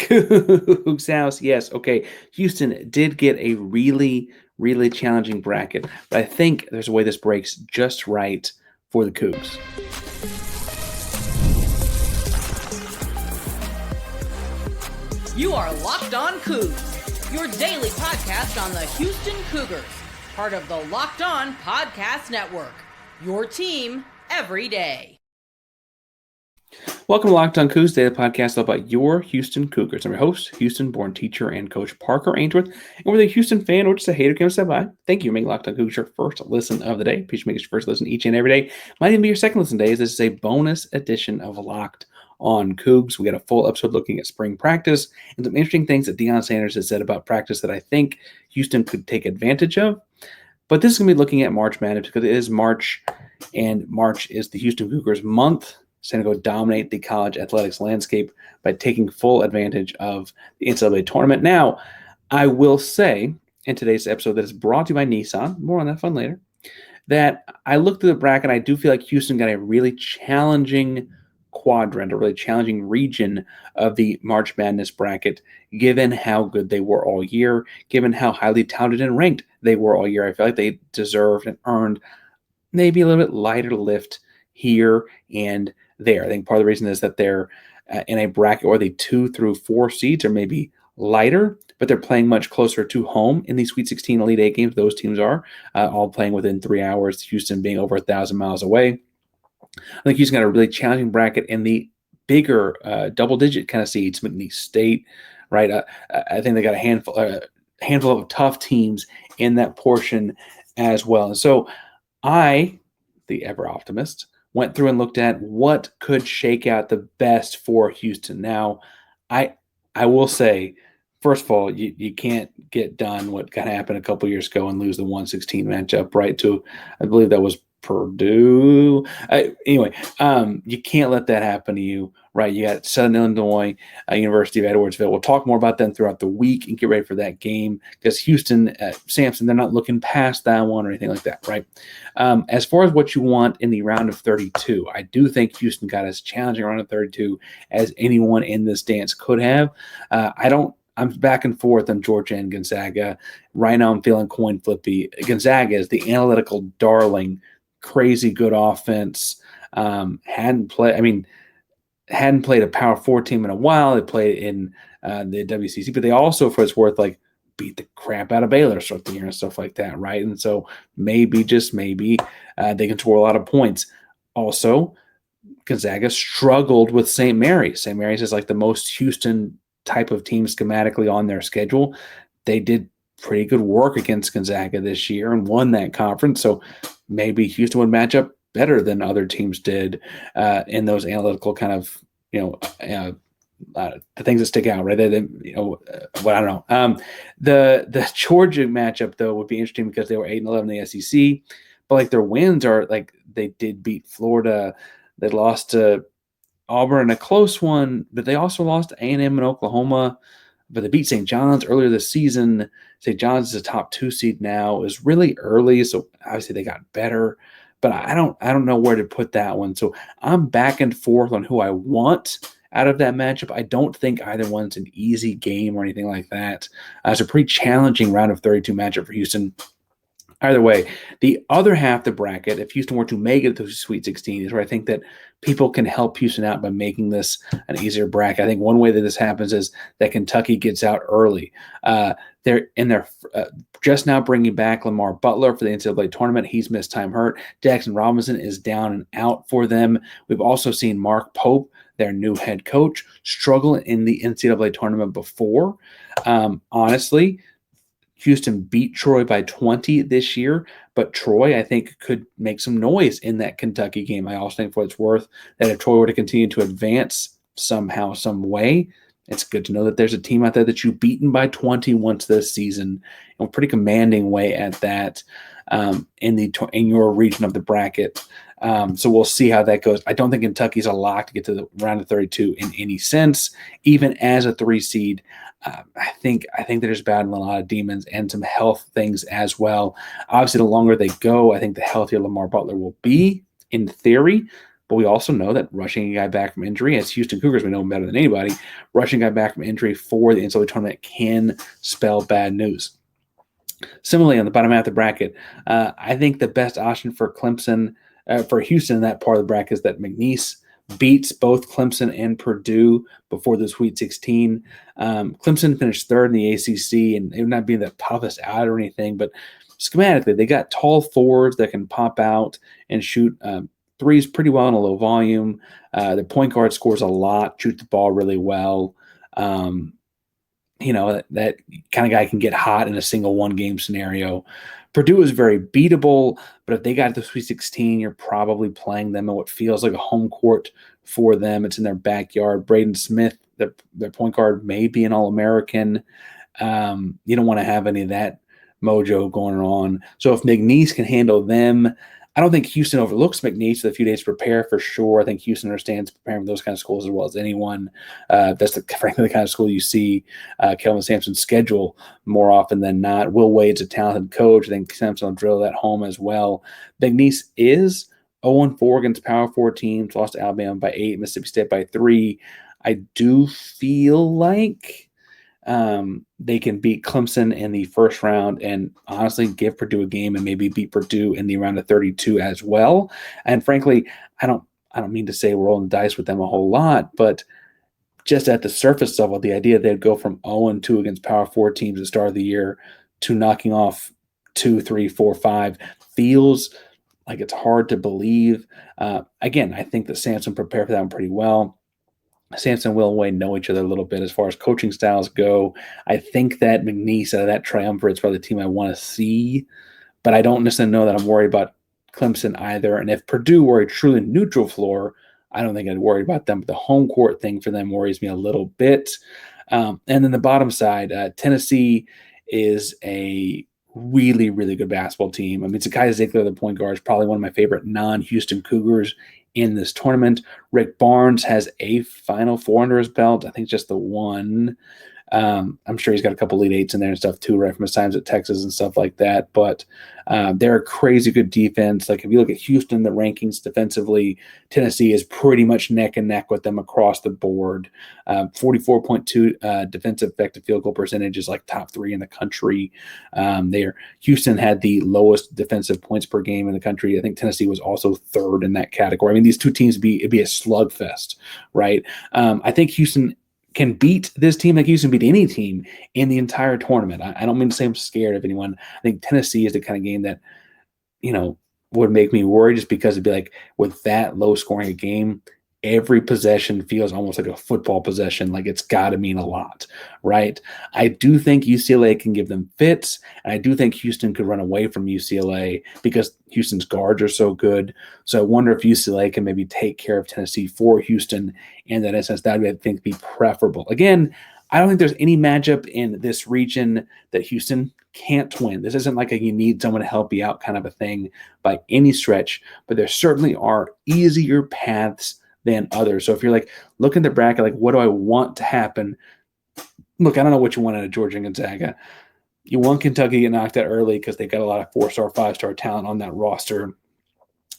Coogs house, yes. Okay, Houston did get a really, really challenging bracket, but I think there's a way this breaks just right for the Cougs. You are Locked On Cougs, your daily podcast on the Houston Cougars, part of the Locked On Podcast Network, your team every day. Welcome to Locked On Cougs, daily podcast all about your Houston Cougars. I'm your host, Houston-born teacher and coach Parker Ainsworth. And whether you're a Houston fan or just a hater who comes step by, thank you for making Locked On Cougars your first listen of the day. Please make it your first listen each and every day. Might even be your second listen day, as this is a bonus edition of Locked On Cougs. We got a full episode looking at spring practice and some interesting things that Deion Sanders has said about practice that I think Houston could take advantage of. But this is going to be looking at March Madness because it is March, and March is the Houston Cougars month. It's going to go dominate the college athletics landscape by taking full advantage of the NCAA tournament. Now, I will say in today's episode that is brought to you by Nissan, more on that fun later, that I looked at the bracket and I do feel like Houston got a really challenging quadrant, a really challenging region of the March Madness bracket, given how good they were all year, given how highly touted and ranked they were all year. I feel like they deserved and earned maybe a little bit lighter lift here and there. I think part of the reason is that they're in a bracket where the 2 through 4 seeds are maybe lighter, but they're playing much closer to home in these Sweet 16 Elite 8 games. Those teams are all playing within 3 hours, Houston being over 1,000 miles away. I think Houston got a really challenging bracket in the bigger double-digit kind of seeds, McNeese State, right? I think they got a handful of tough teams in that portion as well. And so I, the ever optimist, went through and looked at what could shake out the best for Houston. Now, I will say, first of all, you can't get done what kind of happened a couple years ago and lose the 116 matchup, right, to, I believe that was Purdue. Anyway, you can't let that happen to you, right? You got Southern Illinois, University of Edwardsville. We'll talk more about them throughout the week and get ready for that game because Houston, Sampson, they're not looking past that one or anything like that, right? As far as what you want in the round of 32, I do think Houston got as challenging a round of 32 as anyone in this dance could have. I'm back and forth on Georgia and Gonzaga. Right now I'm feeling coin flippy. Gonzaga is the analytical darling, crazy good offense. Hadn't played a Power 4 team in a while. They played in the WCC, but they also, for its worth, like beat the crap out of Baylor to start the year and stuff like that, right? And so maybe, just maybe, they can score a lot of points. Also, Gonzaga struggled with St. Mary's. St. Mary's is like the most Houston type of team schematically on their schedule. They did pretty good work against Gonzaga this year and won that conference. So maybe Houston would match up better than other teams did in those analytical kind of, the things that stick out, right? I don't know. The Georgia matchup, though, would be interesting because they were 8-11 in the SEC, but like their wins are like they did beat Florida. They lost to Auburn in a close one, but they also lost to A&M and Oklahoma. But they beat St. John's earlier this season. St. John's is a top 2 seed now. It was really early, so obviously they got better. But I don't know where to put that one. So I'm back and forth on who I want out of that matchup. I don't think either one's an easy game or anything like that. It's a pretty challenging round of 32 matchup for Houston. Either way, the other half of the bracket, if Houston were to make it to the Sweet 16, is where I think that people can help Houston out by making this an easier bracket. I think one way that this happens is that Kentucky gets out early. They're just now bringing back Lamar Butler for the NCAA tournament. He's missed time hurt. Jaxson Robinson is down and out for them. We've also seen Mark Pope, their new head coach, struggle in the NCAA tournament before. Honestly, Houston beat Troy by 20 this year, but Troy, I think, could make some noise in that Kentucky game. I also think, for what it's worth, that if Troy were to continue to advance somehow, some way, it's good to know that there's a team out there that you've beaten by 20 once this season, in a pretty commanding way at that in your region of the bracket. So we'll see how that goes. I don't think Kentucky's a lock to get to the round of 32 in any sense, even as a 3 seed. I think they're just battling a lot of demons and some health things as well. Obviously, the longer they go, I think the healthier Lamar Butler will be in theory. But we also know that rushing a guy back from injury, as Houston Cougars, we know him better than anybody, rushing a guy back from injury for the NCAA tournament can spell bad news. Similarly, on the bottom half of the bracket, I think the best option for Clemson, for Houston in that part of the bracket is that McNeese beats both Clemson and Purdue before the Sweet 16. Clemson finished third in the ACC, and it would not be the toughest out or anything, but schematically, they got tall forwards that can pop out and shoot threes pretty well in a low volume. The point guard scores a lot, shoots the ball really well. That kind of guy can get hot in a single one-game scenario. Purdue is very beatable, but if they got to the Sweet 16, you're probably playing them in what feels like a home court for them. It's in their backyard. Braden Smith, their point guard, may be an All-American. You don't want to have any of that mojo going on. So if McNeese can handle them, I don't think Houston overlooks McNeese with a few days to prepare for sure. I think Houston understands preparing for those kind of schools as well as anyone. That's frankly the kind of school you see Kelvin Sampson schedule more often than not. Will Wade's a talented coach. I think Sampson will drill that home as well. McNeese is 0-4 against Power 4 teams, lost to Alabama by 8, Mississippi State by 3. I do feel like they can beat Clemson in the first round and honestly give Purdue a game and maybe beat Purdue in the round of 32 as well. And frankly, I don't mean to say we're rolling the dice with them a whole lot, but just at the surface level, the idea they'd go from 0-2 against Power 4 teams at the start of the year to knocking off 2, 3, 4, 5 feels like it's hard to believe. Again, I think that Sampson prepared for that one pretty well. Sampson and Will Wade know each other a little bit as far as coaching styles go. I think that McNeese out of that triumvirate is probably the team I want to see, but I don't necessarily know that I'm worried about Clemson either. And if Purdue were a truly neutral floor, I don't think I'd worry about them. But the home court thing for them worries me a little bit. And then the bottom side, Tennessee is a really, really good basketball team. I mean, Zakai Ziegler, the point guard, is probably one of my favorite non-Houston Cougars in this tournament. Rick Barnes has a Final Four under his belt. I think just the one. I'm sure he's got a couple Elite Eights in there and stuff too, right, from his times at Texas and stuff like that. But they're a crazy good defense. Like if you look at Houston, the rankings defensively, Tennessee is pretty much neck and neck with them across the board. 44.2 defensive effective field goal percentage is like top 3 in the country. Houston had the lowest defensive points per game in the country. I think Tennessee was also 3rd in that category. I mean, these two teams it'd be a slugfest, right? I think Houston can beat this team like Houston beat any team in the entire tournament. I don't mean to say I'm scared of anyone. I think Tennessee is the kind of game that, would make me worry just because it'd be like with that low scoring a game, every possession feels almost like a football possession. Like it's got to mean a lot, right? I do think UCLA can give them fits, and I do think Houston could run away from UCLA because Houston's guards are so good. So I wonder if UCLA can maybe take care of Tennessee for Houston in that instance. That would, I think, be preferable. Again, I don't think there's any matchup in this region that Houston can't win. This isn't like you need someone to help you out kind of a thing by any stretch, but there certainly are easier paths than others. So if you're like looking at the bracket, like what do I want to happen? Look, I don't know what you want out of Georgia and Gonzaga. You want Kentucky to get knocked out early because they got a lot of 4-star, 5-star talent on that roster.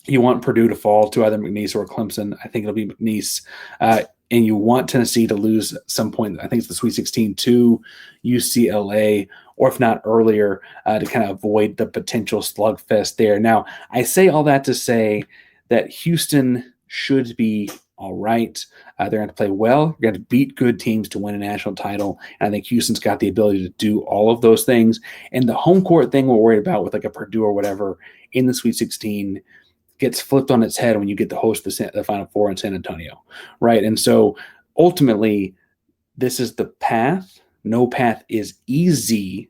You want Purdue to fall to either McNeese or Clemson. I think it'll be McNeese. And you want Tennessee to lose at some point. I think it's the Sweet 16 to UCLA, or if not earlier, to kind of avoid the potential slugfest there. Now, I say all that to say that Houston should be all right. They're going to play well. They're going to beat good teams to win a national title. And I think Houston's got the ability to do all of those things. And the home court thing we're worried about with like a Purdue or whatever in the Sweet 16 gets flipped on its head when you get to host the Final Four in San Antonio, right? And so ultimately, this is the path. No path is easy,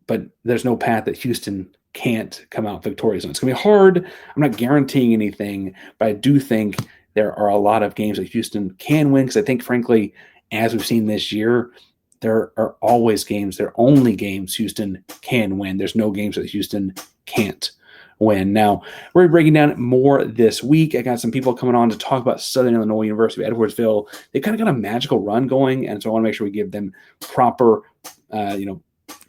but there's no path that Houston can't come out victorious on. It's going to be hard. I'm not guaranteeing anything, but I do think there are a lot of games that Houston can win because I think, frankly, as we've seen this year, there are always games. There are only games Houston can win. There's no games that Houston can't win. Now, we're breaking down more this week. I got some people coming on to talk about Southern Illinois University of Edwardsville. They kind of got a magical run going, and so I want to make sure we give them proper,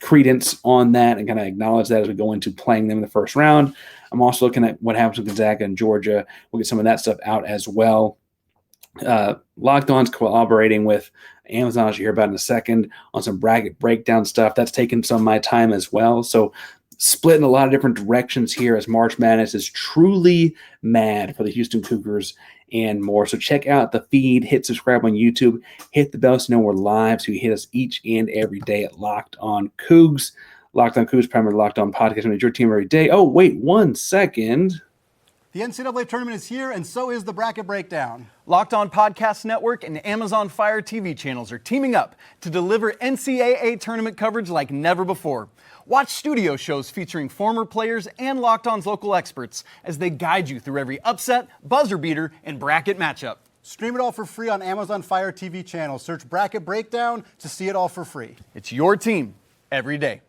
credence on that and kind of acknowledge that as we go into playing them in the first round. I'm also looking at what happens with Gonzaga and Georgia. We'll get some of that stuff out as well. Locked On's collaborating with Amazon, as you hear about in a second, on some bracket breakdown stuff. That's taken some of my time as well. So split in a lot of different directions here as March Madness is truly mad for the Houston Cougars and more. So check out the feed, hit subscribe on YouTube, hit the bell so you know we're live, so you hit us each and every day at Locked On Cougs. Locked On Cougs, primarily Locked On podcast, with your team every day. Oh, wait 1 second. The NCAA tournament is here, and so is the bracket breakdown. Locked On Podcast Network and Amazon Fire TV channels are teaming up to deliver NCAA tournament coverage like never before. Watch studio shows featuring former players and Locked On's local experts as they guide you through every upset, buzzer beater, and bracket matchup. Stream it all for free on Amazon Fire TV channel. Search Bracket Breakdown to see it all for free. It's your team every day.